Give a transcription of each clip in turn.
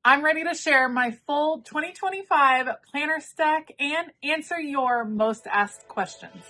I'm ready to share my full 2025 planner stack and answer your most asked questions.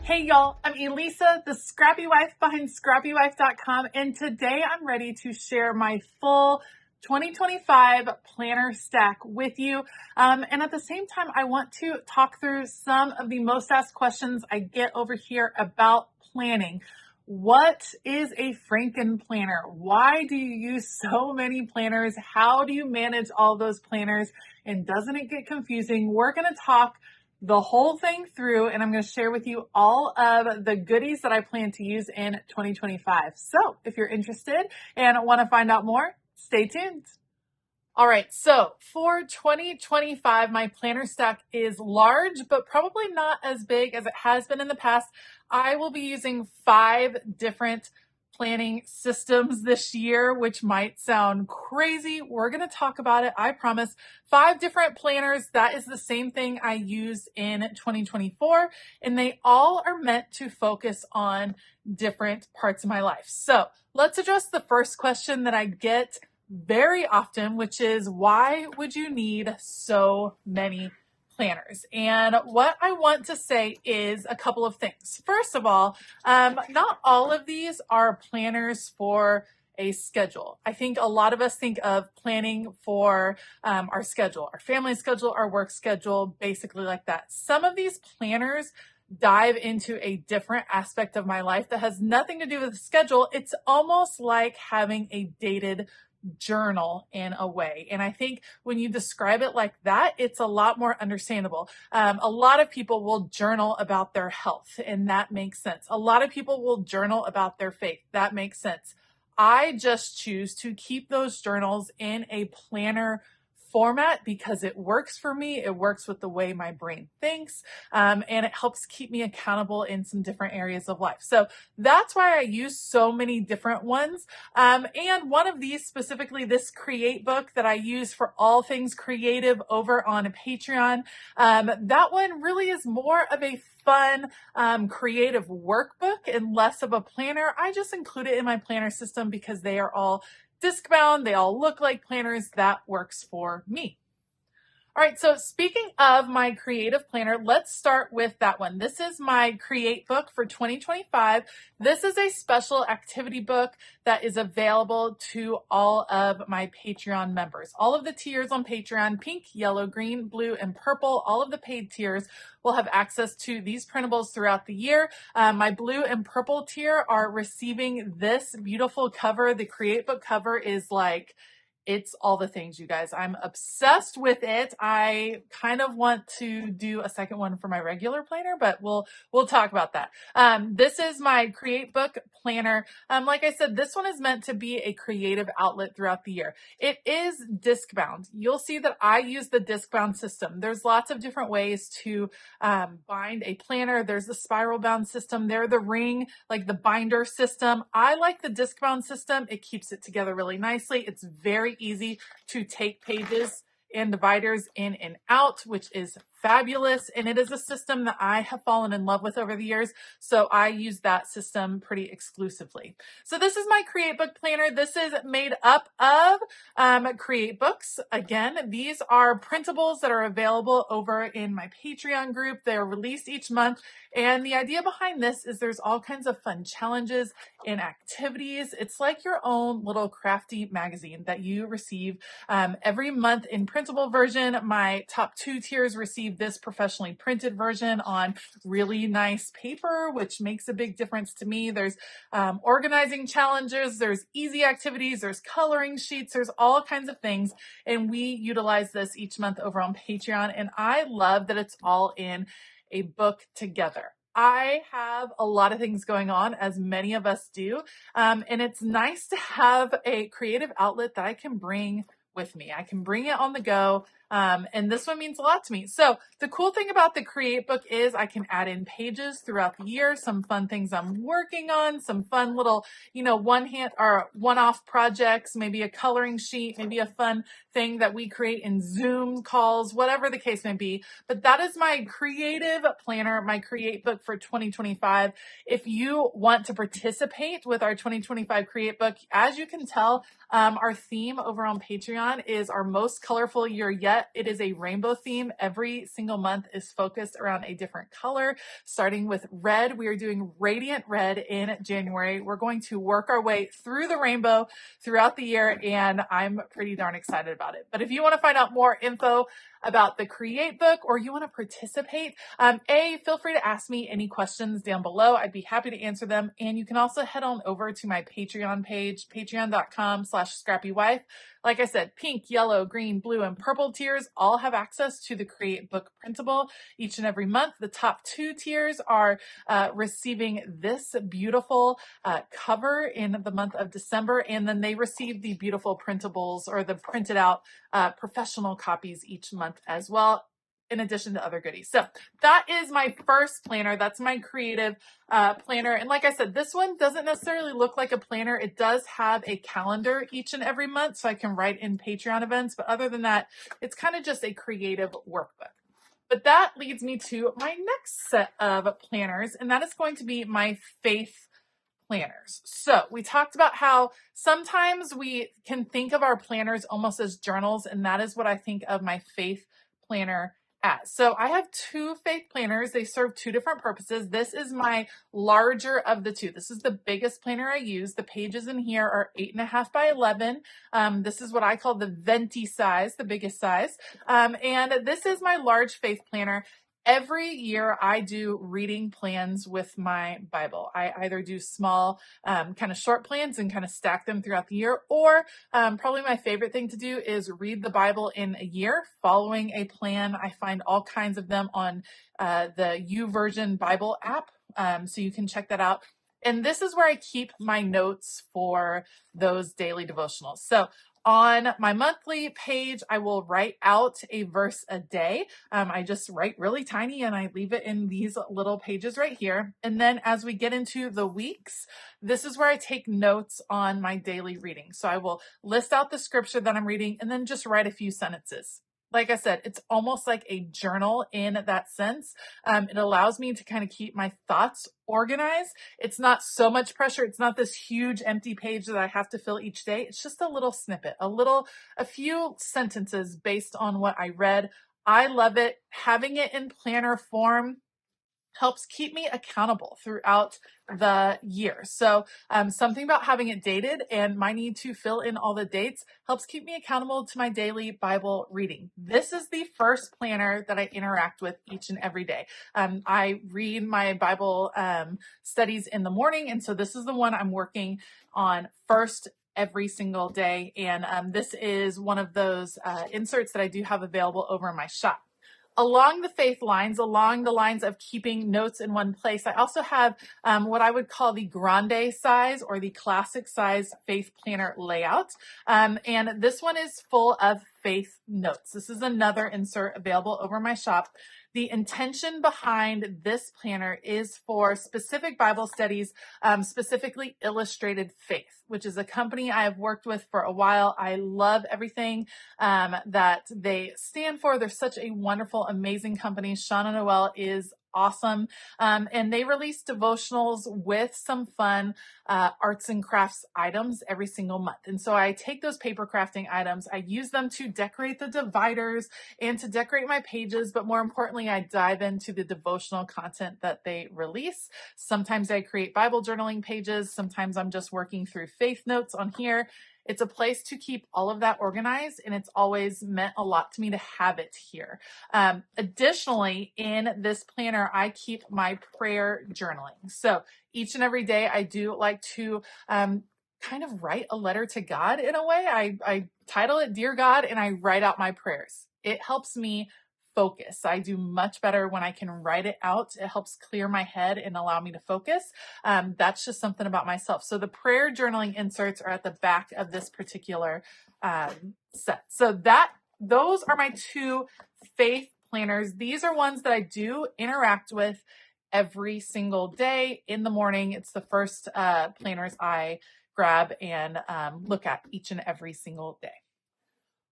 Hey y'all, I'm Elisa, the Scrappy Wife behind ScrappyWife.com, and today I'm ready to share my full 2025 planner stack with you. And at the same time, I want to talk through some of the most asked questions I get over here about planning. What is a Franken Planner? Why do you use so many planners? How do you manage all those planners? And doesn't it get confusing? We're going to talk the whole thing through, and I'm going to share with you all of the goodies that I plan to use in 2025. So if you're interested and want to find out more, stay tuned. All right, so for 2025, my planner stack is large, but probably not as big as it has been in the past. I will be using 5 different planning systems this year, which might sound crazy. We're going to talk about it. I promise. 5 different planners. That is the same thing I used in 2024, and they all are meant to focus on different parts of my life. So let's address the first question that I get very often, which is why would you need so many planners? And what I want to say is a couple of things. First of all, not all of these are planners for a schedule. I think a lot of us think of planning for our schedule, our family schedule, our work schedule, basically like that. Some of these planners dive into a different aspect of my life that has nothing to do with the schedule. It's almost like having a dated journal in a way. And I think when you describe it like that, it's a lot more understandable. A lot of people will journal about their health, and that makes sense. A lot of people will journal about their faith. That makes sense. I just choose to keep those journals in a planner format because it works for me. It works with the way my brain thinks, and it helps keep me accountable in some different areas of life. So that's why I use so many different ones. And one of these specifically, this Create book that I use for all things creative over on Patreon, that one really is more of a fun, creative workbook and less of a planner. I just include it in my planner system because they are all disc bound. They all look like planners. That works for me. All right, so speaking of my creative planner, let's start with that one. This is my Create book for 2025. This is a special activity book that is available to all of my Patreon members. All of the tiers on Patreon, pink, yellow, green, blue, and purple, all of the paid tiers will have access to these printables throughout the year. My blue and purple tier are receiving this beautiful cover. The Create book cover is like, it's all the things, you guys. I'm obsessed with it. I kind of want to do a second one for my regular planner, but we'll talk about that. This is my Create book planner. Like I said, this one is meant to be a creative outlet throughout the year. It is disc bound. You'll see that I use the disc bound system. There's lots of different ways to bind a planner. There's the spiral bound system. There's the ring, like the binder system. I like the disc bound system. It keeps it together really nicely. It's very easy to take pages and dividers in and out, which is fabulous. And it is a system that I have fallen in love with over the years. So I use that system pretty exclusively. So this is my Create book planner. This is made up of Create books. Again, these are printables that are available over in my Patreon group. They're released each month. And the idea behind this is there's all kinds of fun challenges and activities. It's like your own little crafty magazine that you receive every month in printable version. My top 2 tiers receive this professionally printed version on really nice paper, which makes a big difference to me. There's organizing challenges, there's easy activities, there's coloring sheets, there's all kinds of things. And we utilize this each month over on Patreon. And I love that it's all in a book together. I have a lot of things going on, as many of us do. And it's nice to have a creative outlet that I can bring with me. I can bring it on the go. And this one means a lot to me. So the cool thing about the Create book is I can add in pages throughout the year, some fun things I'm working on, some fun little, one-off projects, maybe a coloring sheet, maybe a fun thing that we create in Zoom calls, whatever the case may be. But that is my creative planner, my Create book for 2025. If you want to participate with our 2025 Create book, as you can tell, our theme over on Patreon is our most colorful year yet. It is a rainbow theme. Every single month is focused around a different color, starting with red. We are doing radiant red in January. We're going to work our way through the rainbow throughout the year, and I'm pretty darn excited about it. But if you want to find out more info about the Create book, or you want to participate, feel free to ask me any questions down below. I'd be happy to answer them. And you can also head on over to my Patreon page, patreon.com/ScrappyWife. Like I said, pink, yellow, green, blue, and purple tiers all have access to the Create book printable each and every month. The top 2 tiers are receiving this beautiful cover in the month of December, and then they receive the beautiful printables or the printed out professional copies each month as well, in addition to other goodies. So that is my first planner. That's my creative planner. And like I said, this one doesn't necessarily look like a planner. It does have a calendar each and every month, so I can write in Patreon events. But other than that, it's kind of just a creative workbook. But that leads me to my next set of planners, and that is going to be my faith planners. So we talked about how sometimes we can think of our planners almost as journals, and that is what I think of my faith planner as. So I have 2 faith planners. They serve 2 different purposes. This is my larger of the 2. This is the biggest planner I use. The pages in here are 8.5 by 11. This is what I call the Venti size, the biggest size. And this is my large faith planner. Every year I do reading plans with my Bible. I either do small, kind of short plans and kind of stack them throughout the year, or probably my favorite thing to do is read the Bible in a year following a plan. I find all kinds of them on the YouVersion Bible app, so you can check that out. And this is where I keep my notes for those daily devotionals. So on my monthly page, I will write out a verse a day. I just write really tiny and I leave it in these little pages right here. And then as we get into the weeks, this is where I take notes on my daily reading. So I will list out the scripture that I'm reading and then just write a few sentences. Like I said, it's almost like a journal in that sense. It allows me to kind of keep my thoughts organized. It's not so much pressure. It's not this huge empty page that I have to fill each day. It's just a little snippet, a few sentences based on what I read. I love it. Having it in planner form helps keep me accountable throughout the year. So something about having it dated and my need to fill in all the dates helps keep me accountable to my daily Bible reading. This is the first planner that I interact with each and every day. I read my Bible studies in the morning, and so this is the one I'm working on first every single day. And this is one of those inserts that I do have available over in my shop. Along the faith lines, along the lines of keeping notes in one place, I also have what I would call the grande size or the classic size faith planner layout. And this one is full of faith notes. This is another insert available over my shop. The intention behind this planner is for specific Bible studies, specifically Illustrated Faith, which is a company I have worked with for a while. I love everything that they stand for. They're such a wonderful, amazing company. Shauna Noel is awesome. And they release devotionals with some fun arts and crafts items every single month. And so I take those paper crafting items, I use them to decorate the dividers and to decorate my pages. But more importantly, I dive into the devotional content that they release. Sometimes I create Bible journaling pages. Sometimes I'm just working through faith notes on here. It's a place to keep all of that organized, and it's always meant a lot to me to have it here. Additionally, in this planner, I keep my prayer journaling. So each and every day, I do like to kind of write a letter to God in a way. I title it Dear God, and I write out my prayers. It helps me focus. I do much better when I can write it out. It helps clear my head and allow me to focus. That's just something about myself. So the prayer journaling inserts are at the back of this particular set. So that those are my two faith planners. These are ones that I do interact with every single day in the morning. It's the first planners I grab and look at each and every single day.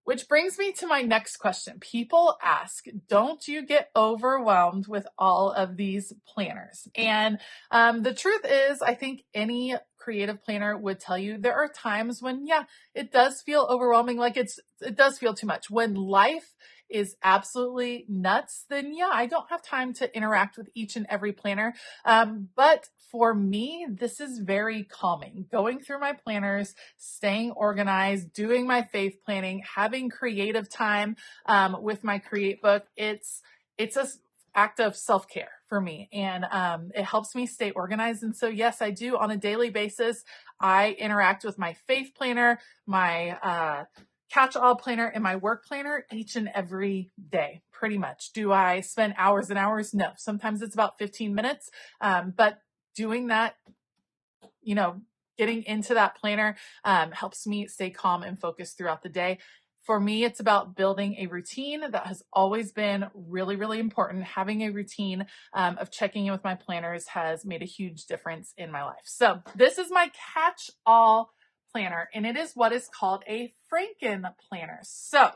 Which brings me to my next question. People ask, don't you get overwhelmed with all of these planners? And the truth is, I think any creative planner would tell you there are times when, yeah, it does feel overwhelming, like it does feel too much. When life is absolutely nuts, then yeah, I don't have time to interact with each and every planner. But for me, this is very calming. Going through my planners, staying organized, doing my faith planning, having creative time with my Create book. It's a act of self-care for me, and it helps me stay organized. And so yes, I do on a daily basis. I interact with my faith planner, my catch-all planner, and my work planner each and every day, pretty much. Do I spend hours and hours? No. Sometimes it's about 15 minutes, but doing that, getting into that planner helps me stay calm and focused throughout the day. For me, it's about building a routine. That has always been really, really important. Having a routine of checking in with my planners has made a huge difference in my life. So this is my catch-all planner, and it is what is called a Franken Planner. So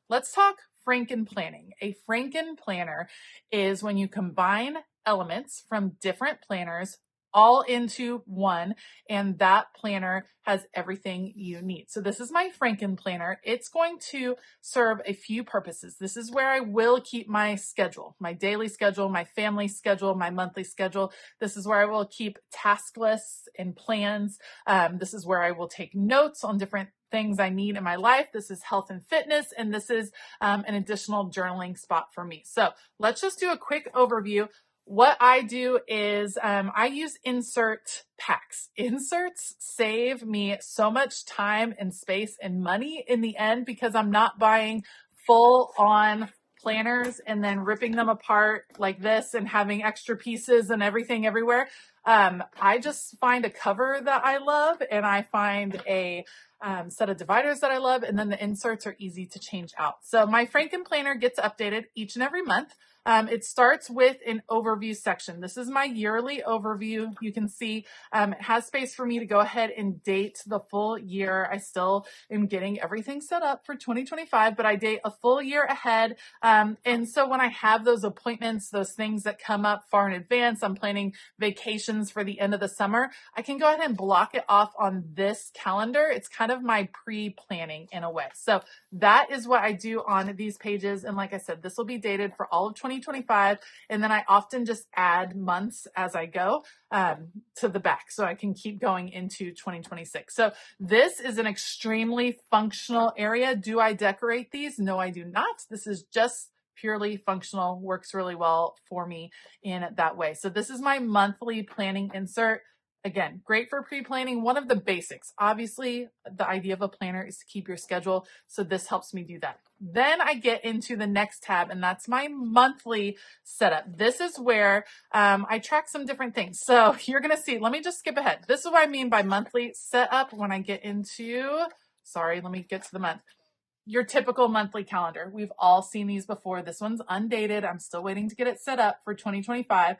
let's talk Franken planning. A Franken planner is when you combine elements from different planners all into one, and that planner has everything you need. So this is my Franken planner. It's going to serve a few purposes. This is where I will keep my schedule, my daily schedule, my family schedule, my monthly schedule. This is where I will keep task lists and plans. This is where I will take notes on different things I need in my life. This is health and fitness, and this is an additional journaling spot for me. So let's just do a quick overview. What I do is I use insert packs. Inserts save me so much time and space and money in the end, because I'm not buying full on planners and then ripping them apart like this and having extra pieces and everything everywhere. I just find a cover that I love, and I find a set of dividers that I love, and then the inserts are easy to change out. So my Franken planner gets updated each and every month. It starts with an overview section. This is my yearly overview. You can see it has space for me to go ahead and date the full year. I still am getting everything set up for 2025, but I date a full year ahead. And so when I have those appointments, those things that come up far in advance, I'm planning vacations for the end of the summer, I can go ahead and block it off on this calendar. It's kind of my pre-planning in a way. So that is what I do on these pages. And like I said, this will be dated for all of 2025. And then I often just add months as I go to the back, so I can keep going into 2026. So this is an extremely functional area. Do I decorate these? No, I do not. This is just purely functional, works really well for me in that way. So this is my monthly planning insert. Again, great for pre-planning. One of the basics. Obviously, the idea of a planner is to keep your schedule. So this helps me do that. Then I get into the next tab, and that's my monthly setup. This is where I track some different things. So you're going to see, let me just skip ahead. This is what I mean by monthly setup when I get into, sorry, let me get to the month. Your typical monthly calendar. We've all seen these before. This one's undated. I'm still waiting to get it set up for 2025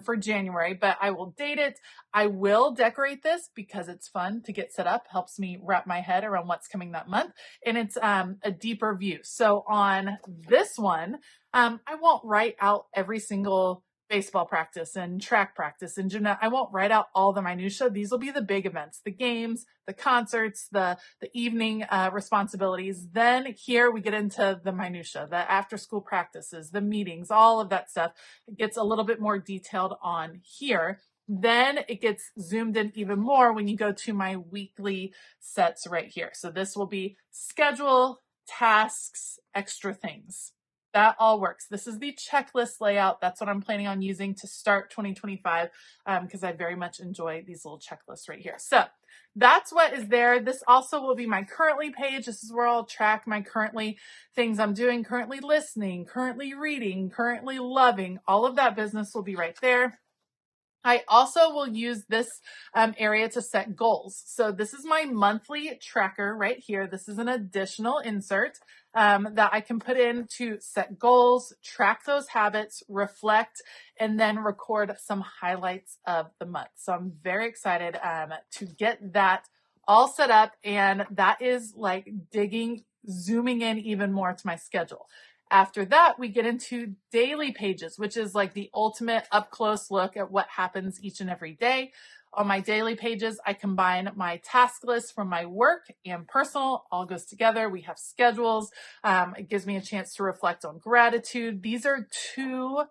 for January, but I will date it. I will decorate this because it's fun to get set up. Helps me wrap my head around what's coming that month. And it's a deeper view. So on this one, I won't write out every single baseball practice and track practice and gymnast. I won't write out all the minutia. These will be the big events, the games, the concerts, the evening responsibilities. Then here we get into the minutia, the after school practices, the meetings, all of that stuff. It gets a little bit more detailed on here. Then it gets zoomed in even more when you go to my weekly sets right here. So this will be schedule, tasks, extra things. That all works. This is the checklist layout. That's what I'm planning on using to start 2025 because I very much enjoy these little checklists right here. So that's what is there. This also will be my currently page. This is where I'll track my currently things I'm doing, currently listening, currently reading, currently loving. All of that business will be right there. I also will use this area to set goals. So this is my monthly tracker right here. This is an additional insert that I can put in to set goals, track those habits, reflect, and then record some highlights of the month. So I'm very excited to get that all set up. And that is like zooming in even more to my schedule. After that, we get into daily pages, which is like the ultimate up close look at what happens each and every day. On my daily pages, I combine my task list from my work and personal, all goes together. We have schedules. It gives me a chance to reflect on gratitude. These are two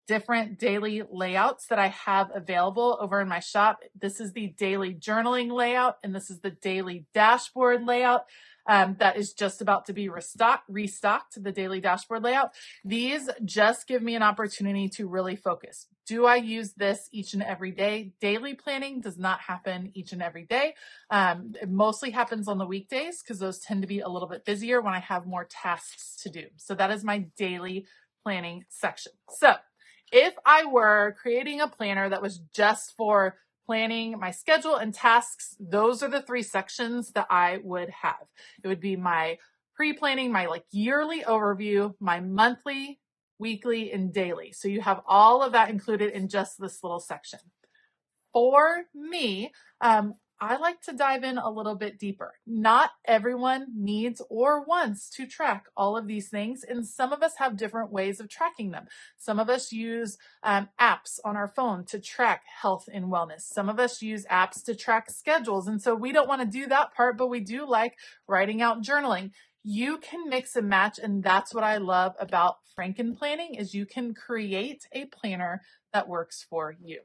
different daily layouts that I have available over in my shop. This is the daily journaling layout, and this is the daily dashboard layout. That is just about to be restocked, the daily dashboard layout. These just give me an opportunity to really focus. Do I use this each and every day? Daily planning does not happen each and every day. It mostly happens on the weekdays because those tend to be a little bit busier when I have more tasks to do. So that is my daily planning section. So if I were creating a planner that was just for planning my schedule and tasks, those are the three sections that I would have. It would be my pre-planning, my like yearly overview, my monthly, weekly, and daily. So you have all of that included in just this little section. For me, I like to dive in a little bit deeper. Not everyone needs or wants to track all of these things, and some of us have different ways of tracking them. Some of us use apps on our phone to track health and wellness. Some of us use apps to track schedules, and so we don't want to do that part, but we do like writing out journaling. You can mix and match, and that's what I love about Franken Planning is you can create a planner that works for you.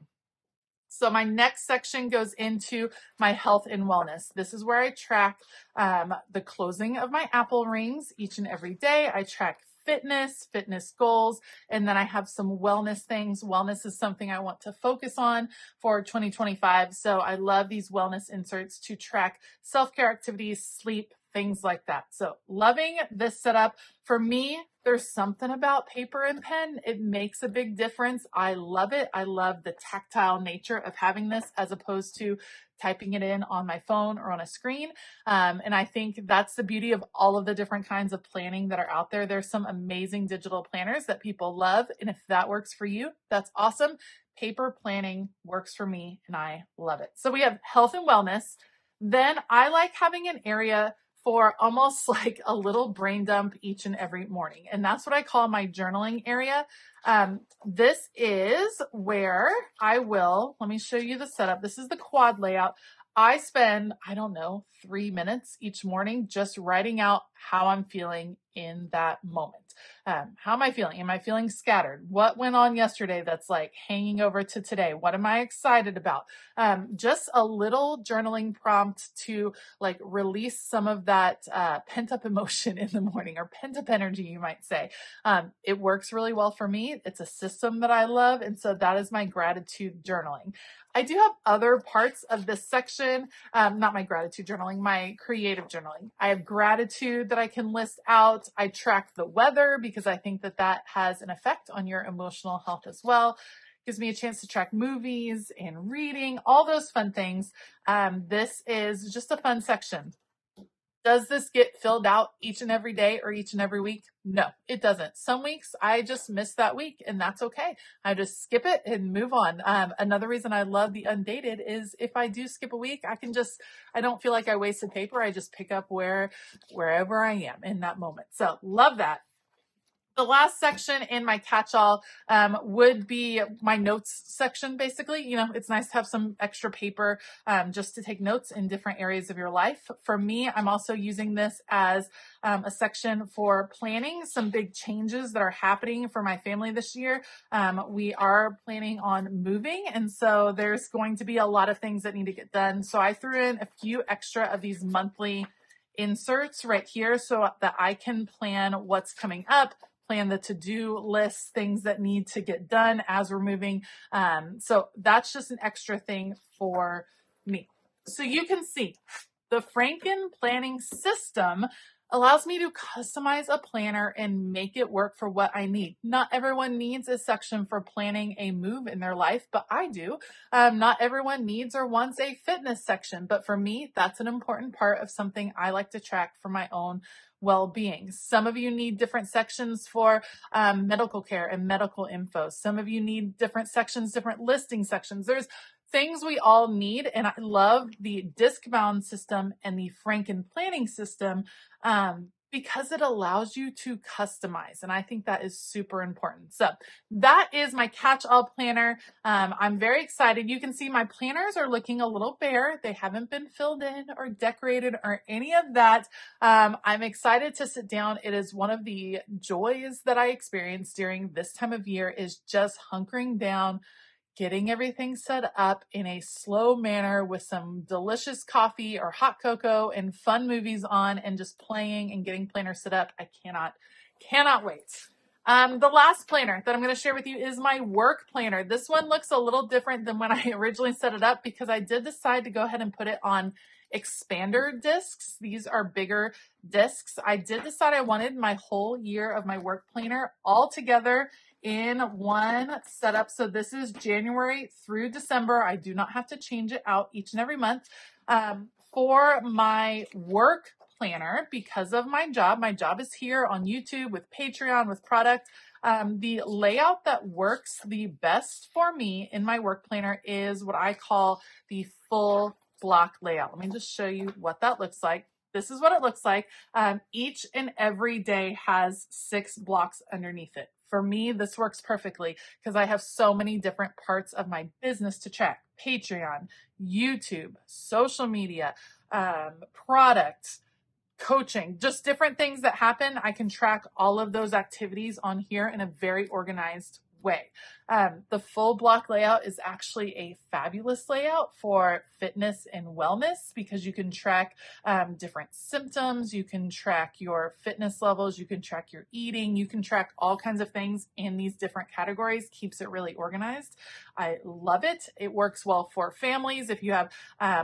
So my next section goes into my health and wellness. This is where I track the closing of my Apple rings each and every day. I track fitness goals, and then I have some wellness things. Wellness is something I want to focus on for 2025. So I love these wellness inserts to track self-care activities, sleep, things like that. So loving this setup. For me, there's something about paper and pen. It makes a big difference. I love it. I love the tactile nature of having this as opposed to typing it in on my phone or on a screen. And I think that's the beauty of all of the different kinds of planning that are out there. There's some amazing digital planners that people love. And if that works for you, that's awesome. Paper planning works for me and I love it. So we have health and wellness. Then I like having an area for almost like a little brain dump each and every morning. And that's what I call my journaling area. This is where I will, let me show you the setup. This is the quad layout. I spend, 3 minutes each morning just writing out how I'm feeling in that moment. How am I feeling? Am I feeling scattered? What went on yesterday that's like hanging over to today? What am I excited about? Just a little journaling prompt to like release some of that pent up emotion in the morning or pent up energy, you might say. It works really well for me. It's a system that I love. And so that is my gratitude journaling. I do have other parts of this section, not my gratitude journaling, my creative journaling. I have gratitude that I can list out. I track the weather because I think that that has an effect on your emotional health as well. Gives me a chance to track movies and reading, all those fun things. This is just a fun section. Does this get filled out each and every day or each and every week? No, it doesn't. Some weeks I just miss that week and that's okay. I just skip it and move on. Another reason I love the undated is if I do skip a week, I don't feel like I wasted paper. I just pick up wherever I am in that moment. So love that. The last section in my catch-all would be my notes section, basically. It's nice to have some extra paper just to take notes in different areas of your life. For me, I'm also using this as a section for planning some big changes that are happening for my family this year. We are planning on moving, and so there's going to be a lot of things that need to get done. So I threw in a few extra of these monthly inserts right here so that I can plan what's coming up, plan the to-do list, things that need to get done as we're moving. So that's just an extra thing for me. So you can see the Franken planning system allows me to customize a planner and make it work for what I need. Not everyone needs a section for planning a move in their life, but I do. Not everyone needs or wants a fitness section, but for me, that's an important part of something I like to track for my own well-being. Some of you need different sections for medical care and medical info. Some of you need different sections, different listing sections. There's things we all need, and I love the disc-bound system and the Franken planning system because it allows you to customize, and I think that is super important. So that is my catch-all planner. I'm very excited. You can see my planners are looking a little bare. They haven't been filled in or decorated or any of that. I'm excited to sit down. It is one of the joys that I experience during this time of year is just hunkering down, getting everything set up in a slow manner with some delicious coffee or hot cocoa and fun movies on and just playing and getting planners set up. I cannot wait. The last planner that I'm going to share with you is my work planner. This one looks a little different than when I originally set it up because I did decide to go ahead and put it on expander discs. These are bigger discs. I did decide I wanted my whole year of my work planner all together in one setup. So this is January through December. I do not have to change it out each and every month. For my work planner, because of my job is here on YouTube with Patreon, with product. The layout that works the best for me in my work planner is what I call the full block layout. Let me just show you what that looks like. This is what it looks like. Each and every day has 6 blocks underneath it. For me, this works perfectly because I have so many different parts of my business to track. Patreon, YouTube, social media, product, coaching, just different things that happen. I can track all of those activities on here in a very organized way. The full block layout is actually a fabulous layout for fitness and wellness because you can track different symptoms, you can track your fitness levels, you can track your eating, you can track all kinds of things in these different categories. Keeps it really organized. I love it. It works well for families if you have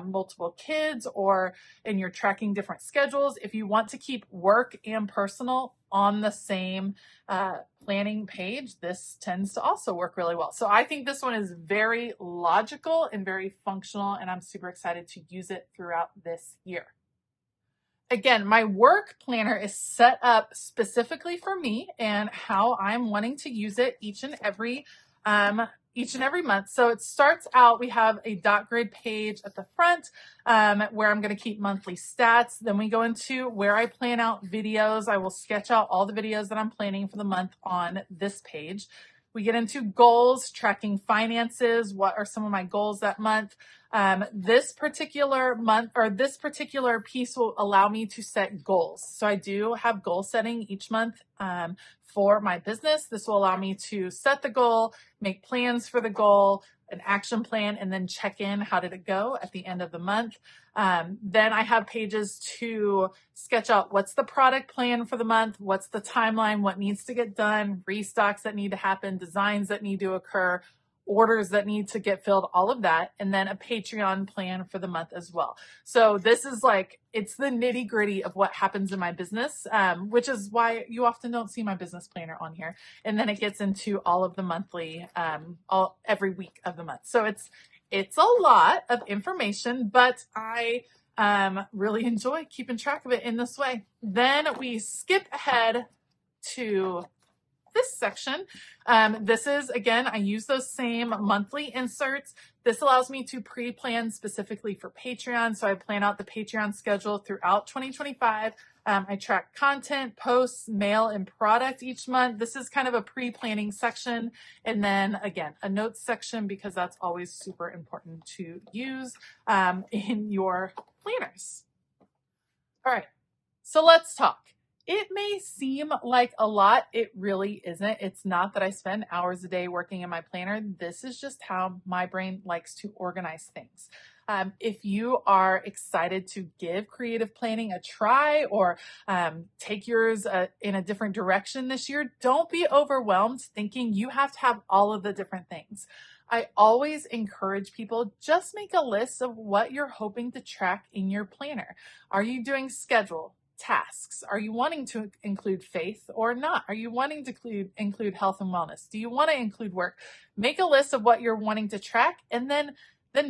multiple kids and you're tracking different schedules. If you want to keep work and personal on the same planning page, this tends to also work really well. So I think this one is very logical and very functional, and I'm super excited to use it throughout this year. Again, my work planner is set up specifically for me and how I'm wanting to use it each and every month. So it starts out, we have a dot grid page at the front where I'm going to keep monthly stats. Then we go into where I plan out videos. I will sketch out all the videos that I'm planning for the month on this page. We get into goals, tracking finances. What are some of my goals that month? This particular month or this particular piece will allow me to set goals. So I do have goal setting each month for my business. This will allow me to set the goal, make plans for the goal, an action plan, and then check in. How did it go at the end of the month? Then I have pages to sketch out what's the product plan for the month, what's the timeline, what needs to get done, restocks that need to happen, designs that need to occur, orders that need to get filled, all of that, and then a Patreon plan for the month as well. So this is it's the nitty gritty of what happens in my business, which is why you often don't see my business planner on here. And then it gets into all of the monthly, every week of the month. So it's a lot of information, but I really enjoy keeping track of it in this way. Then we skip ahead to this section. This is, again, I use those same monthly inserts. This allows me to pre-plan specifically for Patreon. So I plan out the Patreon schedule throughout 2025. I track content, posts, mail, and product each month. This is kind of a pre-planning section. And then again, a notes section because that's always super important to use in your planners. All right, so let's talk. It may seem like a lot. It really isn't. It's not that I spend hours a day working in my planner. This is just how my brain likes to organize things. If you are excited to give creative planning a try or take yours in a different direction this year, don't be overwhelmed thinking you have to have all of the different things. I always encourage people, just make a list of what you're hoping to track in your planner. Are you doing schedule, tasks? Are you wanting to include faith or not? Are you wanting to include health and wellness? Do you want to include work? Make a list of what you're wanting to track, and then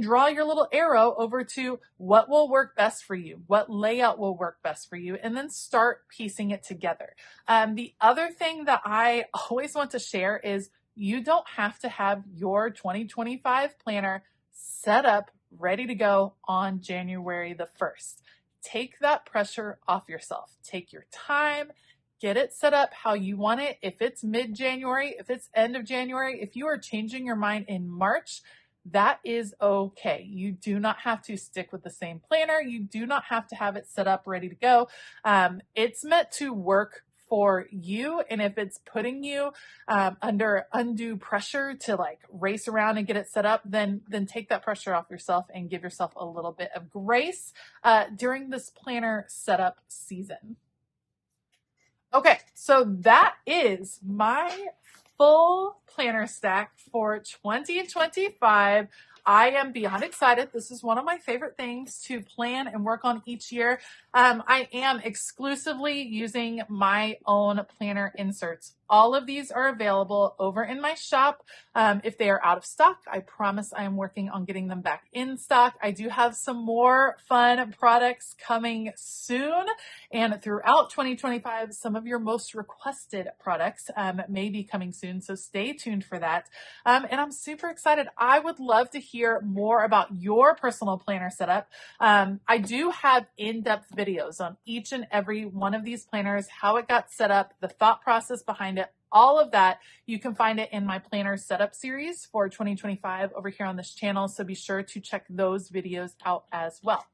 draw your little arrow over to what will work best for you, what layout will work best for you, and then start piecing it together. The other thing that I always want to share is you don't have to have your 2025 planner set up, ready to go on January the 1st. Take that pressure off yourself. Take your time, get it set up how you want it. If it's mid-January, if it's end of January, if you are changing your mind in March, that is okay. You do not have to stick with the same planner. You do not have to have it set up, ready to go. It's meant to work for you. And if it's putting you under undue pressure to like race around and get it set up, then take that pressure off yourself and give yourself a little bit of grace during this planner setup season. Okay, so that is my full planner stack for 2025. I am beyond excited. This is one of my favorite things to plan and work on each year. I am exclusively using my own planner inserts. All of these are available over in my shop. If they are out of stock, I promise I am working on getting them back in stock. I do have some more fun products coming soon, and throughout 2025, some of your most requested products may be coming soon, so stay tuned for that. And I'm super excited. I would love to hear more about your personal planner setup. I do have in-depth videos on each and every one of these planners, how it got set up, the thought process behind it, all of that. You can find it in my planner setup series for 2025 over here on this channel. So be sure to check those videos out as well.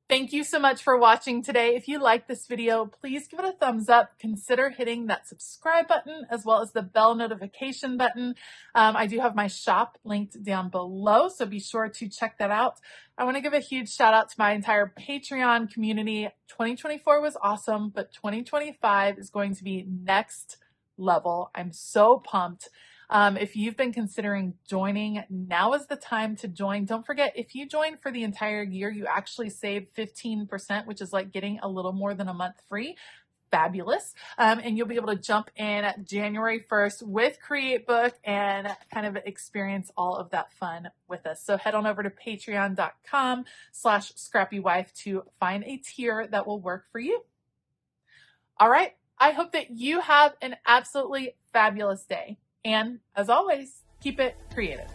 Thank you so much for watching today. If you like this video, please give it a thumbs up. Consider hitting that subscribe button as well as the bell notification button. I do have my shop linked down below, so be sure to check that out. I want to give a huge shout out to my entire Patreon community. 2024 was awesome, but 2025 is going to be next level. I'm so pumped. If you've been considering joining, now is the time to join. Don't forget, if you join for the entire year, you actually save 15%, which is like getting a little more than a month free. Fabulous. And you'll be able to jump in January 1st with CreateBook and kind of experience all of that fun with us. So head on over to patreon.com/ScrappyWife to find a tier that will work for you. All right. I hope that you have an absolutely fabulous day. And as always, keep it creative.